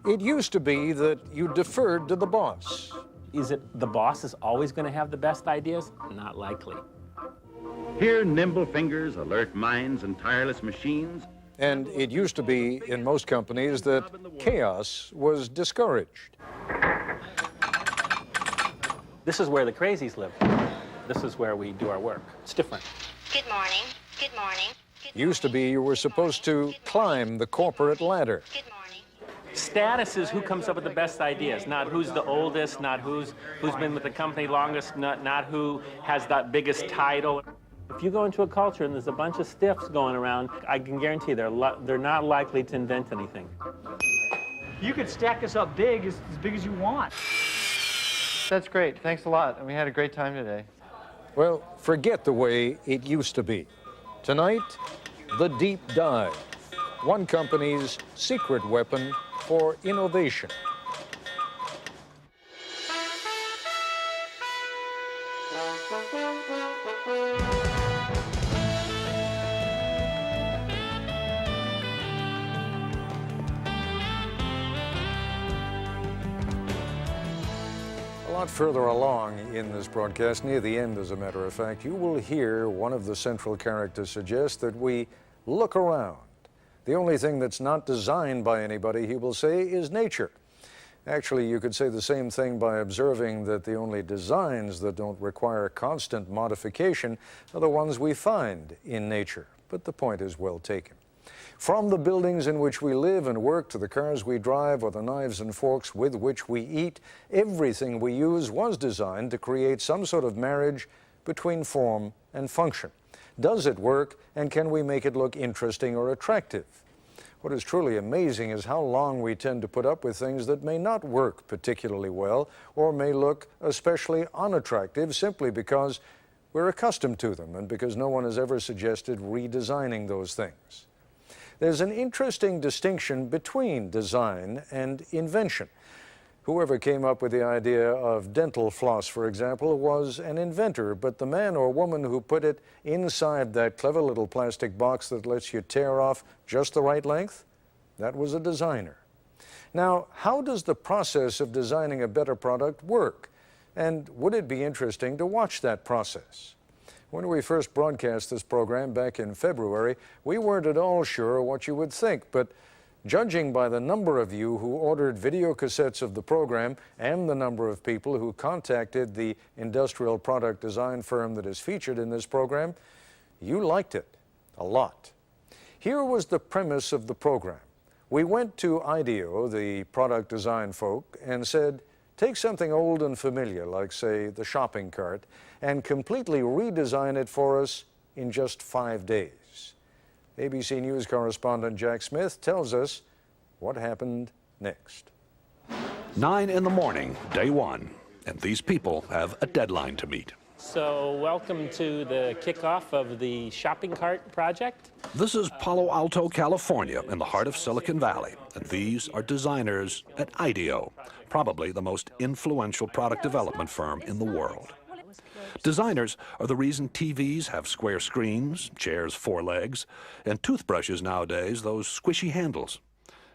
It used to be that you deferred to the boss. Is it the boss is always going to have the best ideas? Not likely. Here, nimble fingers, alert minds, and tireless machines. And it used to be in most companies that chaos was discouraged. This is where the crazies live. This is where we do our work. It's different. Good morning. Good morning. Used to be you were supposed to climb the corporate ladder. Good morning. Status is who comes up with the best ideas, not who's the oldest, not who's been with the company longest, not who has that biggest title. If you go into a culture and there's a bunch of stiffs going around, I can guarantee they're not likely to invent anything. You could stack us up big as you want. That's great. Thanks a lot. And we had a great time today. Well, forget the way it used to be. Tonight, the deep dive. One company's secret weapon for innovation. A lot further along in this broadcast, near the end as a matter of fact, you will hear one of the central characters suggest that we look around. The only thing that's not designed by anybody, he will say, is nature. Actually, you could say the same thing by observing that the only designs that don't require constant modification are the ones we find in nature. But the point is well taken. From the buildings in which we live and work to the cars we drive or the knives and forks with which we eat, everything we use was designed to create some sort of marriage between form and function. Does it work, and can we make it look interesting or attractive? What is truly amazing is how long we tend to put up with things that may not work particularly well or may look especially unattractive simply because we're accustomed to them and because no one has ever suggested redesigning those things. There's an interesting distinction between design and invention. Whoever came up with the idea of dental floss, for example, was an inventor, but the man or woman who put it inside that clever little plastic box that lets you tear off just the right length, that was a designer. Now, how does the process of designing a better product work? And would it be interesting to watch that process? When we first broadcast this program back in February, we weren't at all sure what you would think, but judging by the number of you who ordered video cassettes of the program and the number of people who contacted the industrial product design firm that is featured in this program, you liked it a lot. Here was the premise of the program. We went to IDEO, the product design folk, and said, take something old and familiar, like, say, the shopping cart, and completely redesign it for us in just 5 days. ABC News correspondent Jack Smith tells us what happened next. 9 in the morning, day one, and these people have a deadline to meet. So welcome to the kickoff of the shopping cart project. This is Palo Alto, California, in the heart of Silicon Valley, and these are designers at IDEO, probably the most influential product development firm in the world. Designers are the reason TVs have square screens, chairs 4 legs, and toothbrushes nowadays those squishy handles.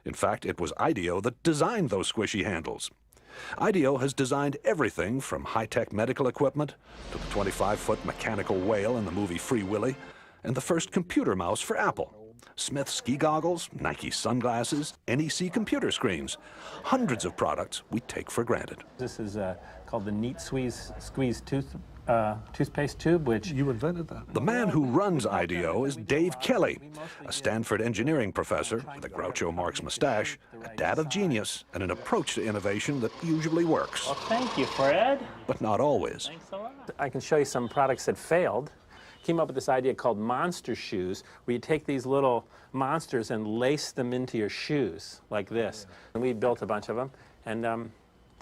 In fact, it was IDEO that designed those squishy handles. IDEO has designed everything from high-tech medical equipment to the 25-foot mechanical whale in the movie Free Willy and the first computer mouse for Apple. Smith ski goggles, Nike sunglasses, NEC computer screens. Hundreds of products we take for granted. This is called the Neat Squeeze toothpaste tube, which... You invented that. The man who runs IDEO is Dave Kelly, a Stanford engineering professor with a Groucho Marx mustache, a dad of genius, and an approach to innovation that usually works. Well, thank you, Fred. But not always. Thanks a lot. I can show you some products that failed. Came up with this idea called monster shoes, where you take these little monsters and lace them into your shoes, like this. And we built a bunch of them, and I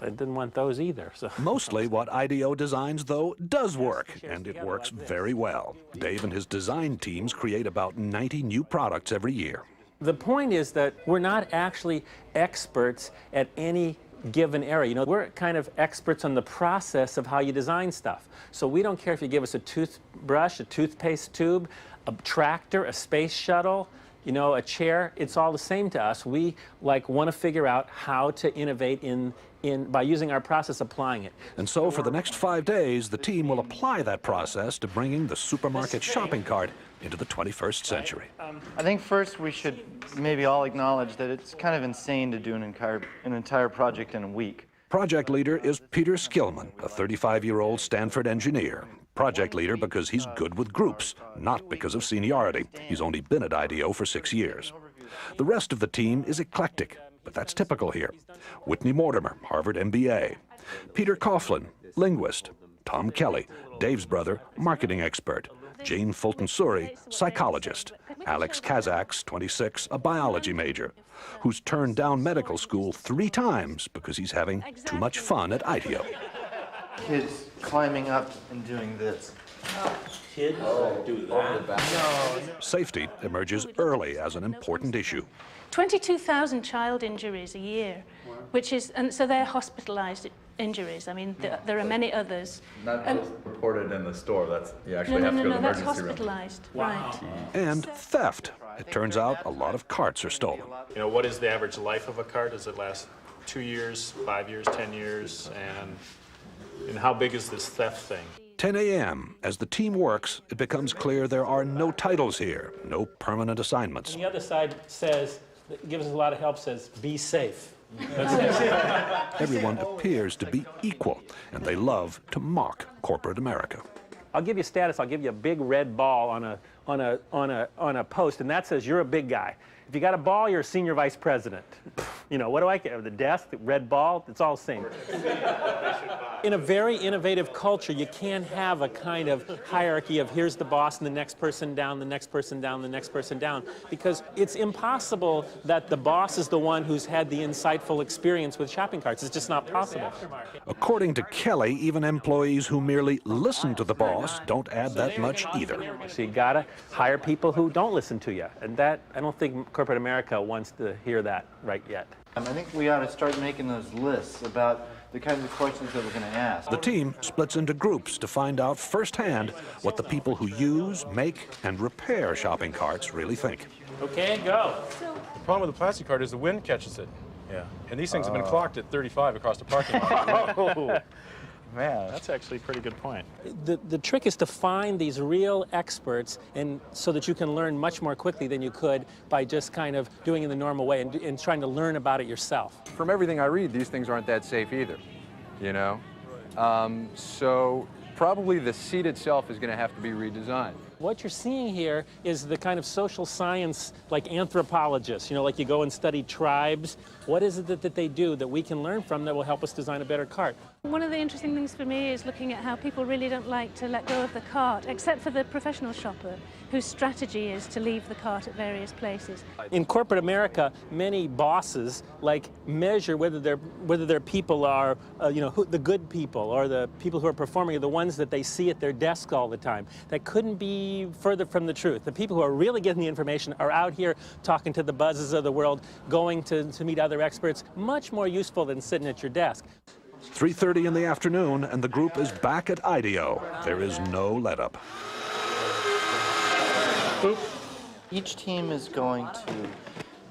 didn't want those either. So. Mostly what IDEO designs, though, does work, and it works very well. Dave and his design teams create about 90 new products every year. The point is that we're not actually experts at any given area. You know, we're kind of experts on the process of how you design stuff. So we don't care if you give us a toothbrush, a toothpaste tube, a tractor, a space shuttle, you know, a chair, it's all the same to us. We like want to figure out how to innovate by using our process, applying it. And so for the next 5 days, the team will apply that process to bringing the supermarket shopping cart into the 21st century. I think first we should maybe all acknowledge that it's kind of insane to do an entire project in a week. Project leader is Peter Skillman, a 35-year-old Stanford engineer. Project leader because he's good with groups, not because of seniority. He's only been at IDEO for 6 years. The rest of the team is eclectic, but that's typical here. Whitney Mortimer, Harvard MBA. Peter Coughlin, linguist. Tom Kelly, Dave's brother, marketing expert. Jane Fulton-Suri, psychologist. Alex Kazaks, 26, a biology major, who's turned down medical school 3 times because he's having too much fun at IDEO. Kids climbing up and doing this. Kids do that? Safety emerges early as an important issue. 22,000 child injuries a year, which is, and so they're hospitalized injuries. I mean, there are many others. Not just reported in the store, that's, you actually have to go to the emergency room. That's hospitalized, right. And theft. It turns out a lot of carts are stolen. You know, what is the average life of a cart? Does it last 2 years, 5 years, 10 years? And how big is this theft thing? 10 a.m. As the team works, it becomes clear there are no titles here, no permanent assignments. And the other side says, gives us a lot of help, says, be safe. Everyone appears to be equal, and they love to mock corporate America. I'll give you status. I'll give you a big red ball on a post, and that says you're a big guy. If you got a ball, you're a senior vice president. You know, what do I care? The desk, the red ball, it's all the same. In a very innovative culture, you can't have a kind of hierarchy of here's the boss and the next person down, the next person down, the next person down, because it's impossible that the boss is the one who's had the insightful experience with shopping carts. It's just not possible. According to Kelly, even employees who merely listen to the boss don't add that much either. So you gotta hire people who don't listen to you, and that, I don't think corporate America wants to hear that right yet. I think we ought to start making those lists about the kinds of questions that we're going to ask. The team splits into groups to find out firsthand what the people who use, make, and repair shopping carts really think. Okay, go. The problem with the plastic cart is the wind catches it. Yeah. And these things have been clocked at 35 across the parking lot. Oh, man. That's actually a pretty good point. The trick is to find these real experts, and so that you can learn much more quickly than you could by just kind of doing it the normal way and trying to learn about it yourself. From everything I read, these things aren't that safe either, you know? So probably the seat itself is going to have to be redesigned. What you're seeing here is the kind of social science, like anthropologists, you know, like you go and study tribes. What is it that they do that we can learn from that will help us design a better cart? One of the interesting things for me is looking at how people really don't like to let go of the cart, except for the professional shopper, whose strategy is to leave the cart at various places. In corporate America, many bosses like measure whether their people are, the good people or the people who are performing, are the ones that they see at their desk all the time. That couldn't be further from the truth. The people who are really getting the information are out here talking to the buzzes of the world, going to meet other experts, much more useful than sitting at your desk. 3:30 in the afternoon, and the group is back at IDEO. There is no let-up. Each team is going to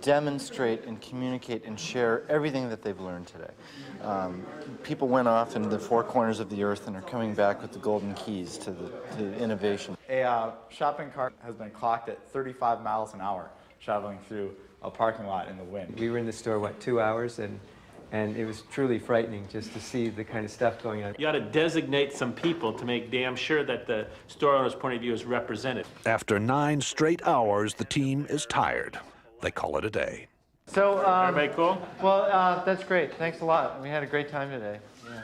demonstrate and communicate and share everything that they've learned today. People went off into the 4 corners of the earth and are coming back with the golden keys to innovation. A shopping cart has been clocked at 35 miles an hour traveling through a parking lot in the wind. We were in the store, 2 hours, and it was truly frightening just to see the kind of stuff going on. You ought to designate some people to make damn sure that the store owner's point of view is represented. After 9 straight hours, the team is tired. They call it a day. So, everybody cool? Well, that's great. Thanks a lot. We had a great time today. Yeah.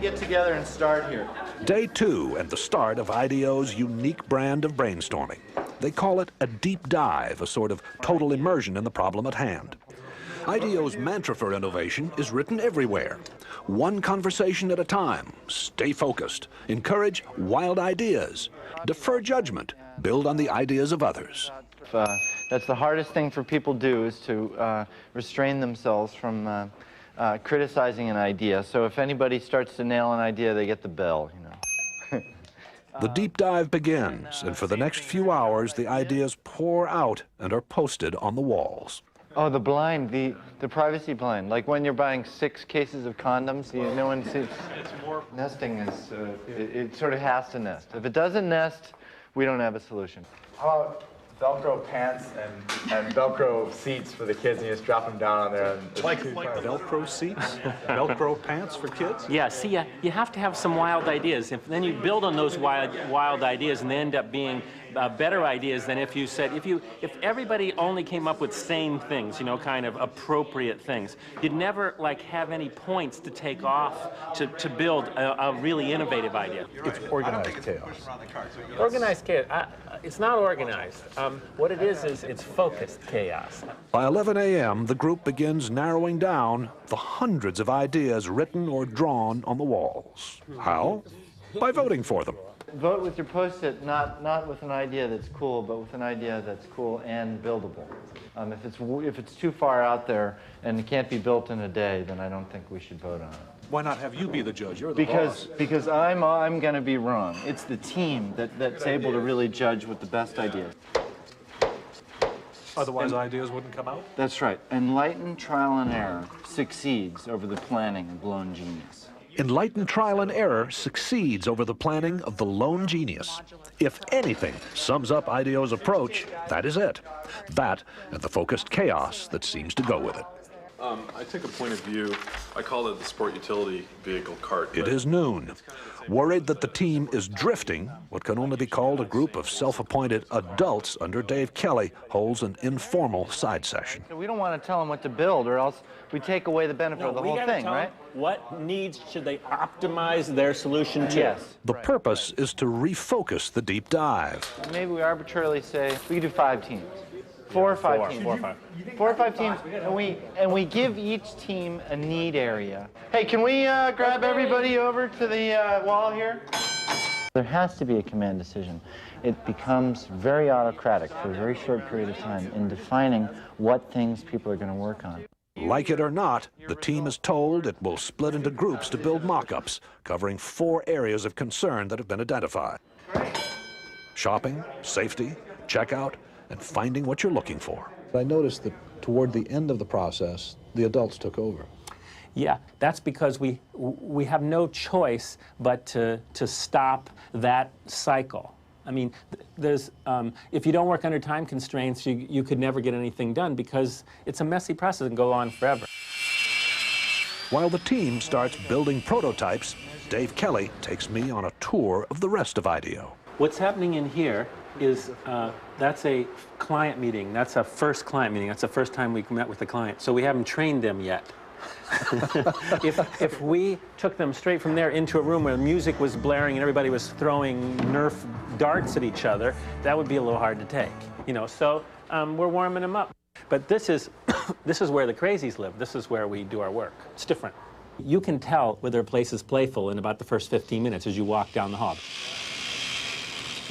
Get together and start here. Day 2 and the start of IDEO's unique brand of brainstorming. They call it a deep dive, a sort of total immersion in the problem at hand. IDEO's mantra for innovation is written everywhere. One conversation at a time. Stay focused. Encourage wild ideas. Defer judgment. build on the ideas of others. That's the hardest thing for people to do, is to restrain themselves from criticizing an idea. So if anybody starts to nail an idea, they get the bell, you know. The deep dive begins, and for the next few hours, the ideas pour out and are posted on the walls. Oh, the blind, the privacy blind. Like when you're buying 6 cases of condoms, no one sees. Nesting is, it sort of has to nest. If it doesn't nest, we don't have a solution. How about Velcro pants and Velcro seats for the kids, and you just drop them down on there? And like Velcro seats? Velcro pants for kids? Yeah, see, you have to have some wild ideas. If then you build on those wild ideas, and they end up being better ideas than if you said, if everybody only came up with sane things, you know, kind of appropriate things, you'd never like have any points to take off to build a really innovative idea. It's organized chaos. Organized chaos. It's not organized. What it is it's focused chaos. By 11 a.m., the group begins narrowing down the hundreds of ideas written or drawn on the walls. How? By voting for them. Vote with your Post-it, not with an idea that's cool, but with an idea that's cool and buildable. If it's too far out there and it can't be built in a day, then I don't think we should vote on it. Why not have you be the judge? You're the boss. Because I'm going to be wrong. It's the team that's able to really judge with the best ideas. Otherwise, ideas wouldn't come out? That's right. Enlightened trial and error succeeds over the planning of lone genius. Enlightened trial and error succeeds over the planning of the lone genius. If anything sums up IDEO's approach, that is it. That and the focused chaos that seems to go with it. I take a point of view, I call it the sport utility vehicle cart. It is noon. Worried that the team is drifting, what can only be called a group of self-appointed adults under Dave Kelly holds an informal side session. We don't want to tell them what to build, or else we take away the benefit of the whole thing, right? What needs should they optimize their solution to? Yes. The purpose is to refocus the deep dive. Maybe we arbitrarily say we could do 5 teams. 4 or 5 teams. 4 or 5 teams, and we give each team a need area. Hey, can we grab everybody over to the wall here? There has to be a command decision. It becomes very autocratic for a very short period of time in defining what things people are going to work on. Like it or not, the team is told it will split into groups to build mock-ups, covering 4 areas of concern that have been identified. Shopping, safety, checkout, and finding what you're looking for. I noticed that toward the end of the process, the adults took over. Yeah, that's because we have no choice but to stop that cycle. I mean, there's if you don't work under time constraints, you could never get anything done because it's a messy process and go on forever. While the team starts building prototypes, Dave Kelly takes me on a tour of the rest of IDEO. What's happening in here is that's a client meeting. That's a first client meeting. That's the first time we met with the client. So we haven't trained them yet. If we took them straight from there into a room where music was blaring and everybody was throwing Nerf darts at each other, that would be a little hard to take. You know, so we're warming them up. But this is where the crazies live. This is where we do our work. It's different. You can tell whether a place is playful in about the first 15 minutes as you walk down the hall.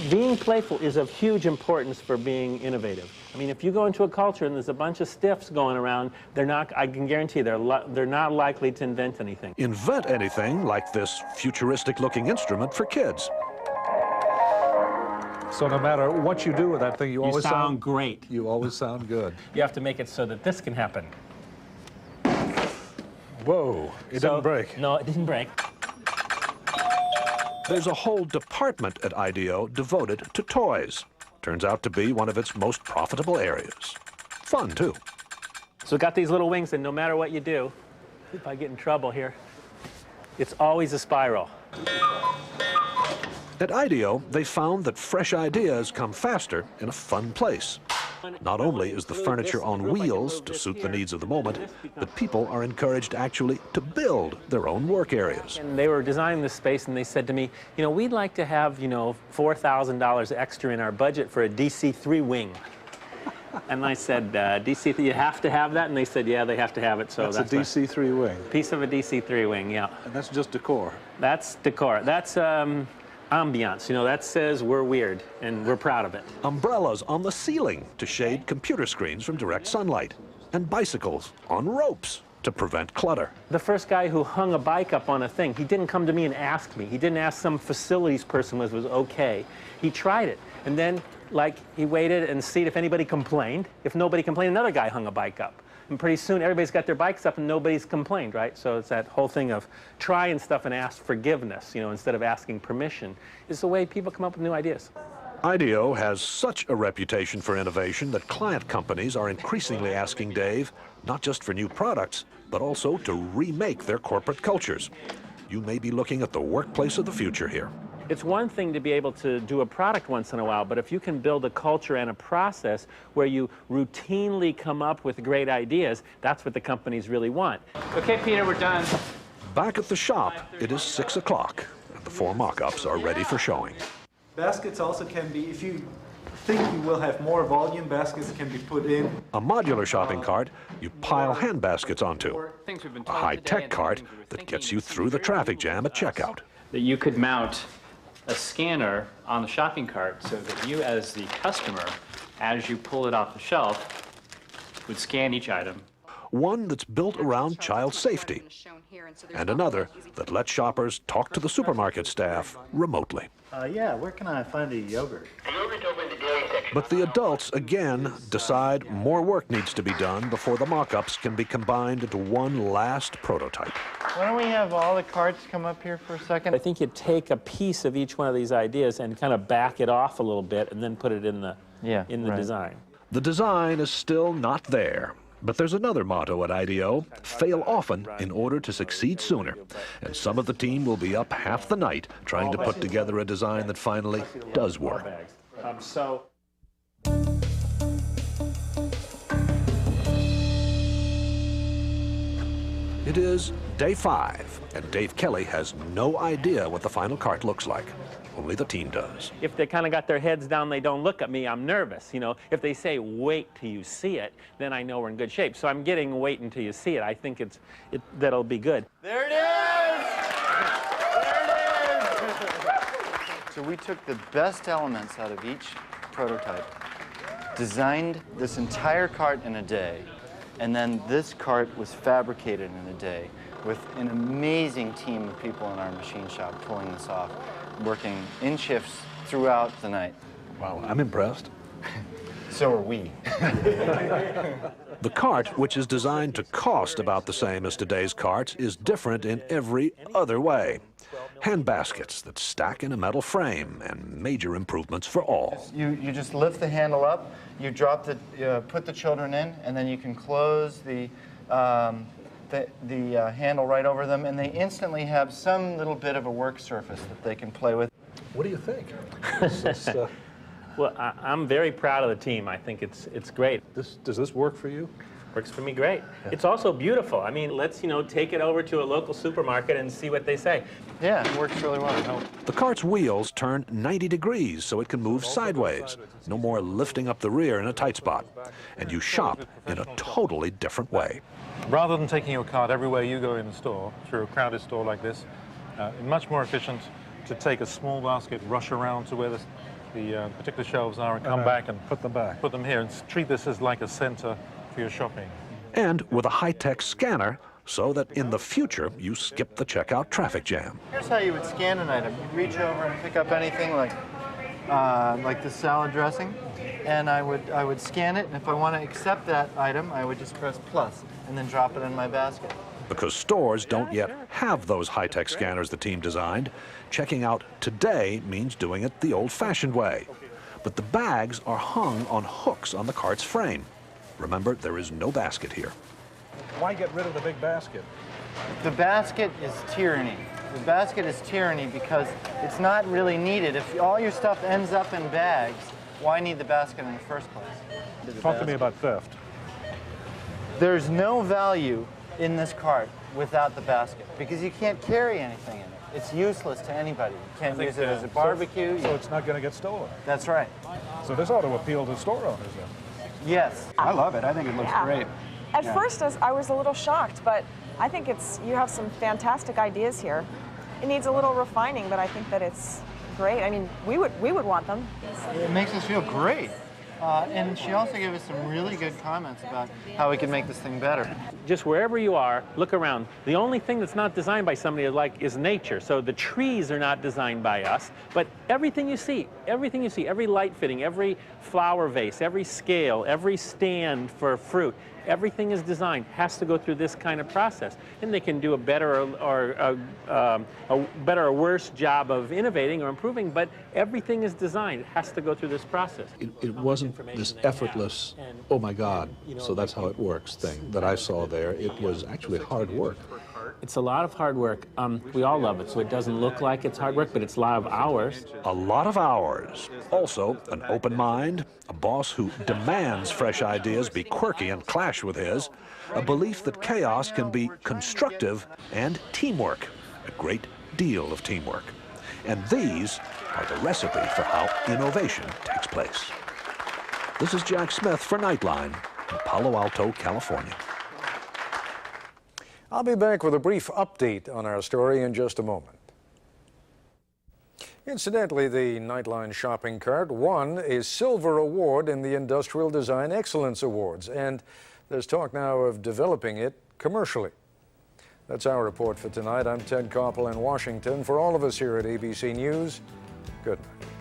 Being playful is of huge importance for being innovative. I mean, if you go into a culture and there's a bunch of stiffs going around, they're not, I can guarantee they're not likely to invent anything. Invent anything like this futuristic-looking instrument for kids. So no matter what you do with that thing, you always sound great. You always sound good. You have to make it so that this can happen. Whoa, it didn't break. No, it didn't break. There's a whole department at IDEO devoted to toys. Turns out to be one of its most profitable areas. Fun, too. So it got these little wings, and no matter what you do, if I get in trouble here, it's always a spiral. At IDEO, they found that fresh ideas come faster in a fun place. Not only is the furniture on wheels to suit the needs of the moment, but people are encouraged actually to build their own work areas. And they were designing this space and they said to me, you know, we'd like to have, you know, $4,000 extra in our budget for a DC-3 wing. And I said, DC-3, you have to have that? And they said, yeah, they have to have it. So that's a DC-3 wing. Piece of a DC-3 wing, yeah. And that's just decor. That's decor. That's ambiance. You know, that says we're weird, and we're proud of it. Umbrellas on the ceiling to shade computer screens from direct sunlight. And bicycles on ropes to prevent clutter. The first guy who hung a bike up on a thing, he didn't come to me and ask me. He didn't ask some facilities person was okay. He tried it. And then, like, he waited and see if anybody complained. If nobody complained, another guy hung a bike up. And pretty soon, everybody's got their bikes up and nobody's complained, right? So it's that whole thing of trying stuff and ask forgiveness, you know, instead of asking permission, is the way people come up with new ideas. IDEO has such a reputation for innovation that client companies are increasingly asking Dave not just for new products, but also to remake their corporate cultures. You may be looking at the workplace of the future here. It's one thing to be able to do a product once in a while, but if you can build a culture and a process where you routinely come up with great ideas, that's what the companies really want. Okay, Peter, we're done. Back at the shop, it is 6 o'clock, and the 4 mock-ups are ready for showing. Baskets also can be, if you think you will have more volume, baskets can be put in. A modular shopping cart you pile hand baskets onto. A high-tech cart that gets you through the traffic jam at checkout. That you could mount a scanner on the shopping cart so that you as the customer, as you pull it off the shelf, would scan each item. One that's built around child safety, and another that lets shoppers talk to the supermarket staff remotely. Yeah, where can I find a yogurt? But the adults, again, decide more work needs to be done before the mock-ups can be combined into one last prototype. Why don't we have all the carts come up here for a second? I think you take a piece of each one of these ideas and kind of back it off a little bit and then put it in the, design. The design is still not there. But there's another motto at IDEO: fail often in order to succeed sooner. And some of the team will be up half the night trying to put together a design that finally does work. It is day 5, and Dave Kelly has no idea what the final cart looks like. Only the team does. If they kind of got their heads down, they don't look at me, I'm nervous. You know, if they say, wait till you see it, then I know we're in good shape. So I'm getting wait until you see it. I think that'll be good. There it is! There it is! So we took the best elements out of each prototype, designed this entire cart in a day, and then this cart was fabricated in a day with an amazing team of people in our machine shop pulling this off, working in shifts throughout the night. Wow, I'm impressed. So are we. The cart, which is designed to cost about the same as today's carts, is different in every other way. Hand baskets that stack in a metal frame, and major improvements for all. You just lift the handle up, you drop put the children in, and then you can close the handle right over them, and they instantly have some little bit of a work surface that they can play with. What do you think? Well, I'm very proud of the team. I think it's great. Does this work for you? Works for me great. Yeah. It's also beautiful. I mean, let's, take it over to a local supermarket and see what they say. Yeah, it works really well. The cart's wheels turn 90 degrees so it can move sideways. No more lifting up the rear in a tight spot. And you shop in a totally different way. Rather than taking your cart everywhere you go in the store, through a crowded store like this, it's much more efficient to take a small basket, rush around to where the particular shelves are, and come back and put them here, and treat this as like a center for your shopping. And with a high-tech scanner, so that in the future you skip the checkout traffic jam. Here's how you would scan an item. You reach over and pick up anything like the salad dressing, and I would scan it, and if I want to accept that item, I would just press plus and then drop it in my basket. Because stores don't yet have those high-tech scanners the team designed, checking out today means doing it the old-fashioned way. But the bags are hung on hooks on the cart's frame. Remember, there is no basket here. Why get rid of the big basket? The basket is tyranny. The basket is tyranny because it's not really needed. If all your stuff ends up in bags, why need the basket in the first place? Talk to me about theft. There's no value in this cart without the basket because you can't carry anything in it. It's useless to anybody. You can't use it as a barbecue. So it's not going to get stolen. That's right. So this ought to appeal to store owners then. Yes. I love it. I think it looks great. At first, I was a little shocked, but I think you have some fantastic ideas here. It needs a little refining, but I think that it's great. I mean, we would want them. It makes us feel great. And she also gave us some really good comments about how we can make this thing better. Just wherever you are, look around. The only thing that's not designed by somebody is nature. So the trees are not designed by us, but everything you see, every light fitting, every flower vase, every scale, every stand for fruit, everything is designed, has to go through this kind of process. And they can do a better or worse job of innovating or improving, but everything is designed. It has to go through this process. It wasn't this effortless, oh my God, so that's how it works thing that I saw there. It was actually hard work. It's a lot of hard work. We all love it, so it doesn't look like it's hard work, but it's a lot of hours. A lot of hours. Also, an open mind, a boss who demands fresh ideas be quirky and clash with his, a belief that chaos can be constructive, and teamwork, a great deal of teamwork. And these are the recipe for how innovation takes place. This is Jack Smith for Nightline in Palo Alto, California. I'll be back with a brief update on our story in just a moment. Incidentally, the Nightline shopping cart won a silver award in the Industrial Design Excellence Awards, and there's talk now of developing it commercially. That's our report for tonight. I'm Ted Koppel in Washington. For all of us here at ABC News, good night.